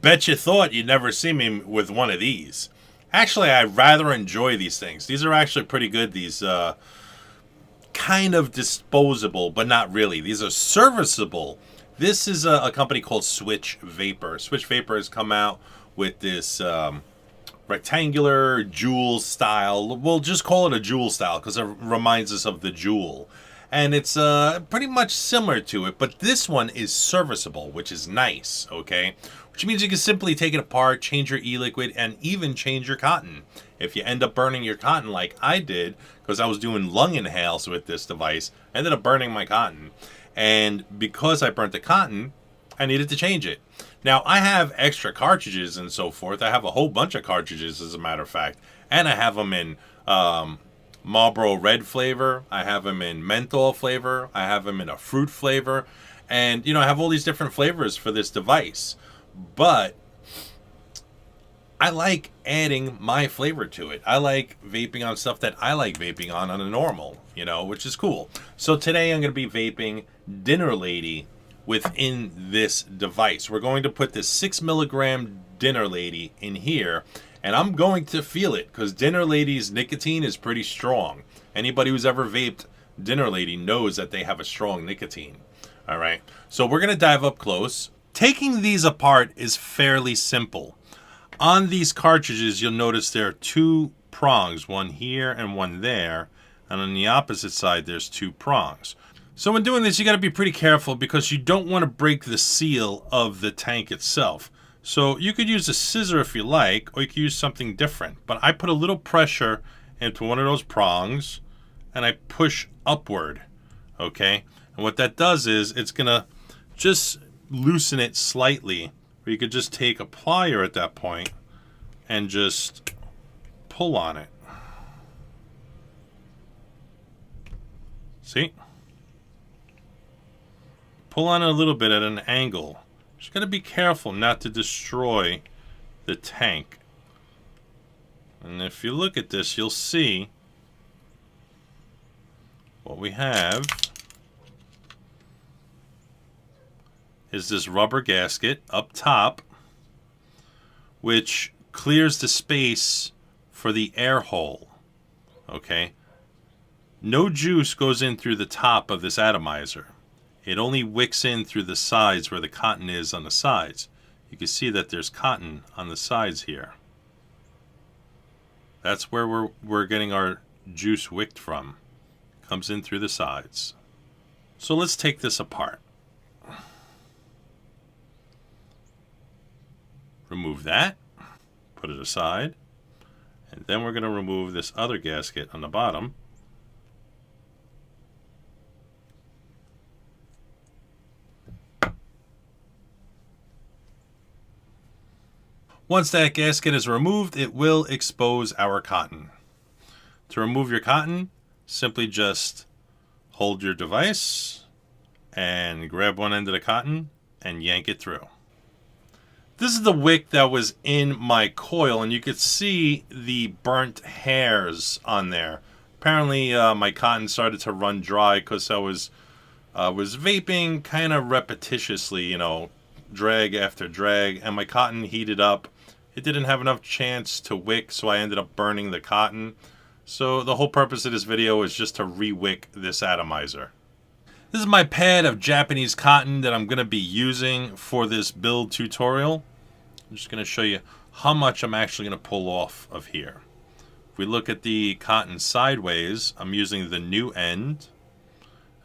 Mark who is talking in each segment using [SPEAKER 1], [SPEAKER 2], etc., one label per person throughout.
[SPEAKER 1] Bet you thought you'd never see me with one of these. Actually, I rather enjoy these things. These are actually pretty good. These kind of disposable, but not really. These are serviceable. This is a company called Switch Vapor. Switch Vapor has come out with this rectangular jewel style. We'll just call it a jewel style because it reminds us of the jewel. And it's pretty much similar to it, but this one is serviceable, which is nice, okay? Which means you can simply take it apart, change your e-liquid, and even change your cotton. If you end up burning your cotton like I did, because I was doing lung inhales with this device, I ended up burning my cotton. And because I burnt the cotton, I needed to change it. Now, I have extra cartridges and so forth. I have a whole bunch of cartridges, as a matter of fact. And I have them in Marlboro Red flavor. I have them in menthol flavor. I have them in a fruit flavor. And, you know, I have all these different flavors for this device. But I like adding my flavor to it. I like vaping on stuff that I like vaping on a normal, you know, which is cool. So today I'm going to be vaping Dinner Lady within this device. We're going to put this 6 milligram Dinner Lady in here, and I'm going to feel it because Dinner Lady's nicotine is pretty strong. Anybody who's ever vaped Dinner Lady knows that they have a strong nicotine. All right, so we're going to dive up close. Taking these apart is fairly simple. On these cartridges, you'll notice there are two prongs, one here and one there, and on the opposite side, there's two prongs. So when doing this, you got to be pretty careful because you don't want to break the seal of the tank itself. So you could use a scissor if you like, or you could use something different. But I put a little pressure into one of those prongs, and I push upward, okay? And what that does is it's going to just loosen it slightly. Or you could just take a plier at that point and just pull on it. See? Pull on it a little bit at an angle. Just got to be careful not to destroy the tank. And if you look at this, you'll see what we have is this rubber gasket up top, which clears the space for the air hole. Okay? No juice goes in through the top of this atomizer. It only wicks in through the sides where the cotton is on the sides. You can see that there's cotton on the sides here. That's where we're getting our juice wicked from. Comes in through the sides. So let's take this apart. Remove that. Put it aside. And then we're going to remove this other gasket on the bottom. Once that gasket is removed, it will expose our cotton. To remove your cotton, simply just hold your device and grab one end of the cotton and yank it through. This is the wick that was in my coil, and you could see the burnt hairs on there. Apparently, my cotton started to run dry because I was vaping kind of repetitiously, you know, drag after drag, and my cotton heated up. It didn't have enough chance to wick, so I ended up burning the cotton. So the whole purpose of this video is just to re-wick this atomizer. This is my pad of Japanese cotton that I'm going to be using for this build tutorial. I'm just going to show you how much I'm actually going to pull off of here. If we look at the cotton sideways, I'm using the new end.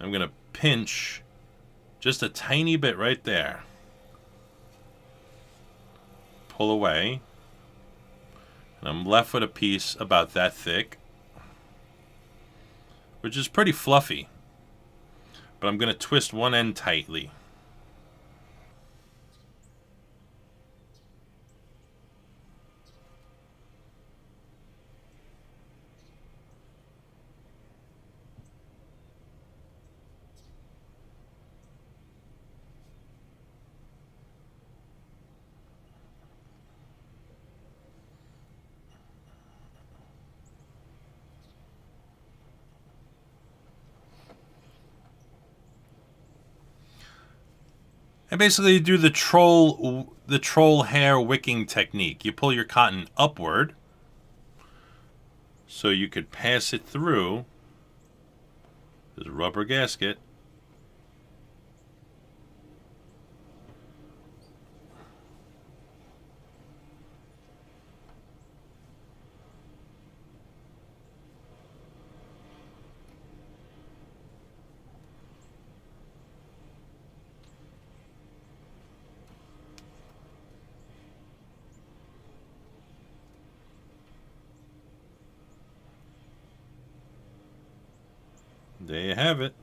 [SPEAKER 1] I'm going to pinch just a tiny bit right there. Pull away. And I'm left with a piece about that thick, which is pretty fluffy. But I'm going to twist one end tightly. And basically do the the troll hair wicking technique. You pull your cotton upward so you could pass it through this rubber gasket. There you have it.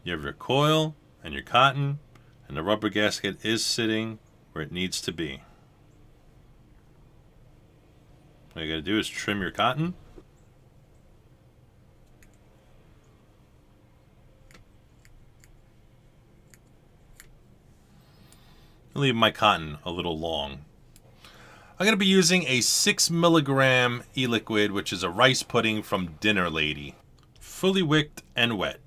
[SPEAKER 1] You have your coil and your cotton, and the rubber gasket is sitting where it needs to be. What you gotta do is trim your cotton. I'll leave my cotton a little long. I'm going to be using a 6 milligram e-liquid, which is a rice pudding from Dinner Lady. Fully wicked and wet.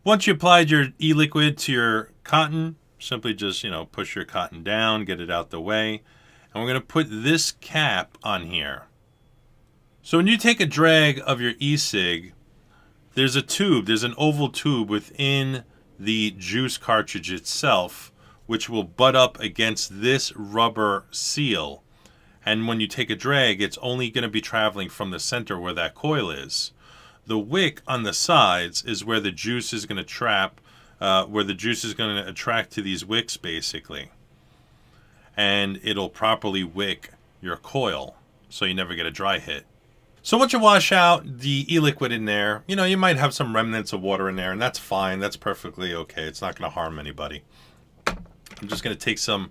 [SPEAKER 1] Once you applied your e-liquid to your cotton, simply just, push your cotton down, get it out the way. And we're going to put this cap on here. So when you take a drag of your Ecigg, there's a tube, there's an oval tube within the juice cartridge itself, which will butt up against this rubber seal. And when you take a drag, it's only going to be traveling from the center where that coil is. The wick on the sides is where the juice is going to trap, where the juice is going to attract to these wicks, basically. And it'll properly wick your coil, so you never get a dry hit. So once you wash out the e-liquid in there, you might have some remnants of water in there, and that's fine. That's perfectly okay. It's not going to harm anybody. I'm just going to take some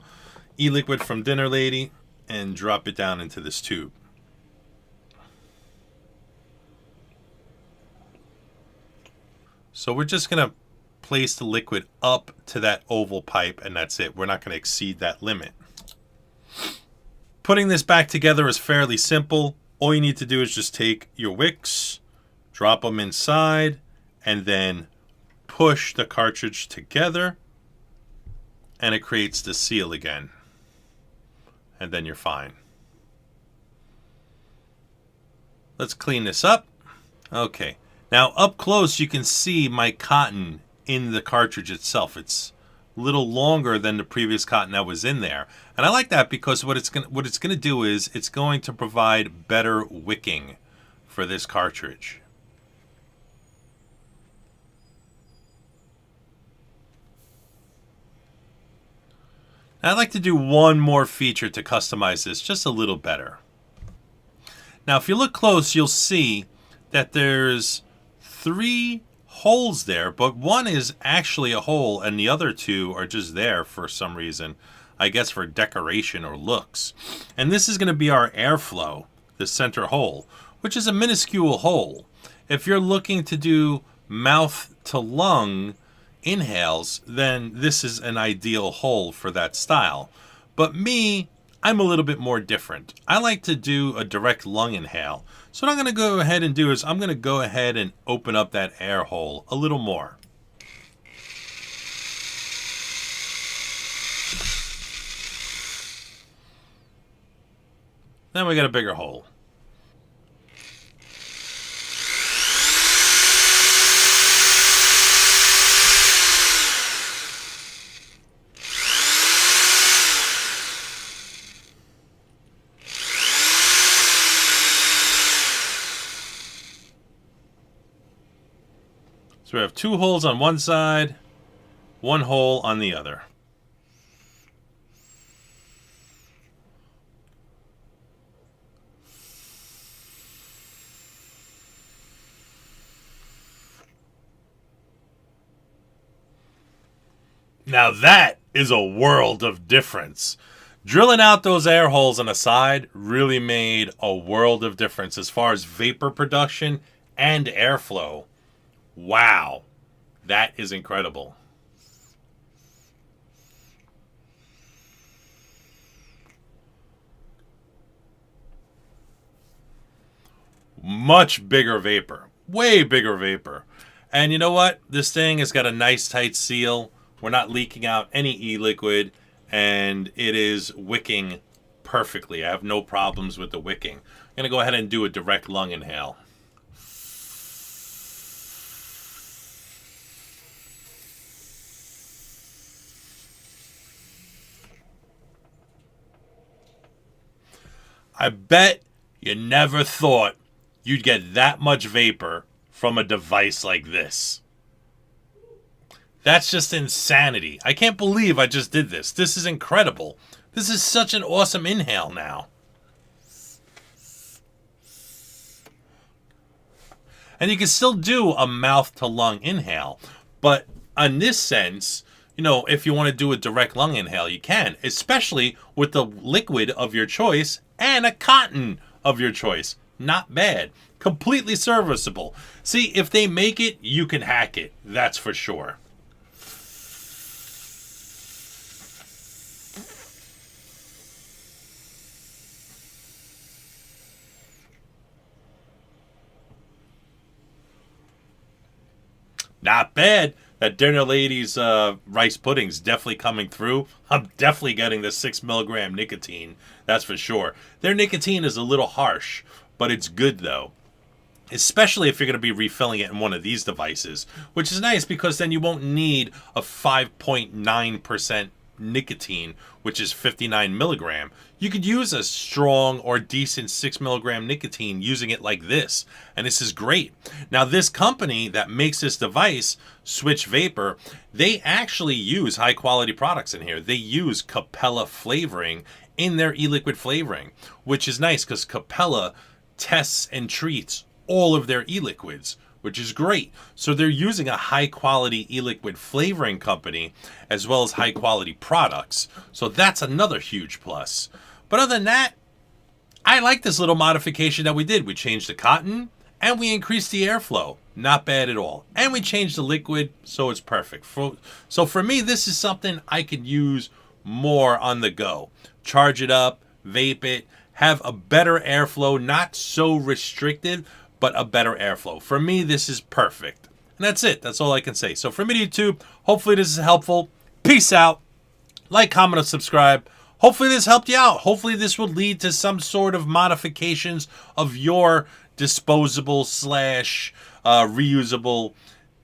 [SPEAKER 1] e-liquid from Dinner Lady and drop it down into this tube. So we're just going to place the liquid up to that oval pipe, and that's it. We're not going to exceed that limit. Putting this back together is fairly simple. All you need to do is just take your wicks, drop them inside, and then push the cartridge together, and it creates the seal again. And then you're fine. Let's clean this up. Okay. Now up close you can see my cotton in the cartridge itself. It's a little longer than the previous cotton that was in there. And I like that because what it's going to do is it's going to provide better wicking for this cartridge. Now I'd like to do one more feature to customize this just a little better. Now if you look close, you'll see that there's 3 holes there, but one is actually a hole and the other 2 are just there for some reason. I guess for decoration or looks. And this is going to be our airflow, the center hole, which is a minuscule hole. If you're looking to do mouth to lung inhales, then this is an ideal hole for that style. But me, I'm a little bit more different. I like to do a direct lung inhale. So what I'm going to go ahead and do is I'm going to go ahead and open up that air hole a little more. Then we got a bigger hole. So we have 2 holes on one side, 1 hole on the other. Now that is a world of difference. Drilling out those air holes on the side really made a world of difference as far as vapor production and airflow. Wow, that is incredible. much bigger vapor. Way bigger vapor. And you know what? This thing has got a nice tight seal. We're not leaking out any e-liquid. And it is wicking perfectly. I have no problems with the wicking. I'm going to go ahead and do a direct lung inhale. I bet you never thought you'd get that much vapor from a device like this. That's just insanity. I can't believe I just did this. This is incredible. This is such an awesome inhale now. And you can still do a mouth-to-lung inhale. But in this sense, you know, if you want to do a direct lung inhale, you can. Especially with the liquid of your choice and a cotton of your choice. Not bad. Completely serviceable. See, if they make it, you can hack it. That's for sure. Not bad. That dinner lady's rice pudding's definitely coming through. I'm definitely getting the 6 milligram nicotine. That's for sure. Their nicotine is a little harsh, but it's good though. Especially if you're going to be refilling it in one of these devices, which is nice because then you won't need a 5.9% nicotine, which is 59 milligram. You could use a strong or decent 6 milligram nicotine using it like this, and this is great. Now, this company that makes this device, Switch Vapor, they actually use high quality products in here. They use Capella flavoring in their e-liquid flavoring, which is nice because Capella tests and treats all of their e-liquids, which is great. So they're using a high quality e-liquid flavoring company as well as high quality products. So that's another huge plus. But other than that, I like this little modification that we did. We changed the cotton and we increased the airflow. Not bad at all. And we changed the liquid, so it's perfect. So for me, this is something I could use more on the go. Charge it up, vape it, have a better airflow, not so restricted, but a better airflow. For me, this is perfect. And that's it. That's all I can say. So from me to YouTube, hopefully this is helpful. Peace out. Like, comment, and subscribe. Hopefully this helped you out. Hopefully this will lead to some sort of modifications of your disposable / reusable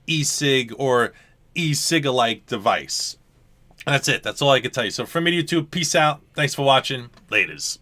[SPEAKER 1] Ecigg or Ecigg-alike device. And that's it. That's all I can tell you. So from me to YouTube, peace out. Thanks for watching. Laters.